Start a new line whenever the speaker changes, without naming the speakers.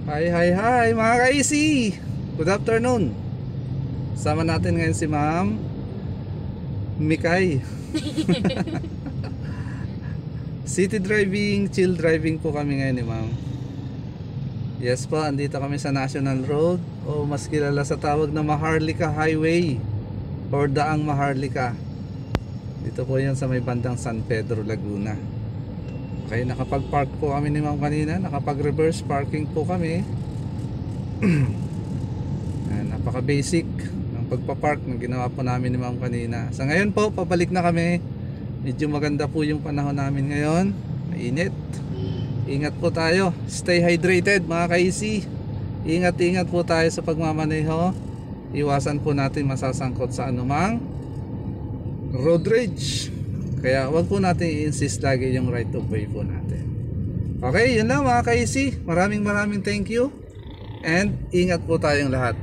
Hi mga ka-easy. Good afternoon. Sama natin ngayon si Ma'am Mikay. City driving, chill driving po kami ngayon ni Ma'am. Yes po, andito kami sa National Road o mas kilala sa tawag na Maharlika Highway or Daang Maharlika. Dito po yan sa may bandang San Pedro, Laguna. Okay, nakapag-park po kami ni Ma'am kanina. Nakapag-reverse parking po kami. Napaka-basic ng pagpa-park na ginawa po namin ni Ma'am kanina. Sa ngayon po, pabalik na kami. Medyo maganda po yung panahon namin ngayon. Mainit. Ingat po tayo. Stay hydrated mga ka-easy. Ingat po tayo sa pagmamaneho. Iwasan po natin masasangkot sa anumang road rage. Kaya wag po natin i-insist lagi yung right of way po natin. Okay, yun lang mga ka-easy. Maraming thank you. And ingat po tayong lahat.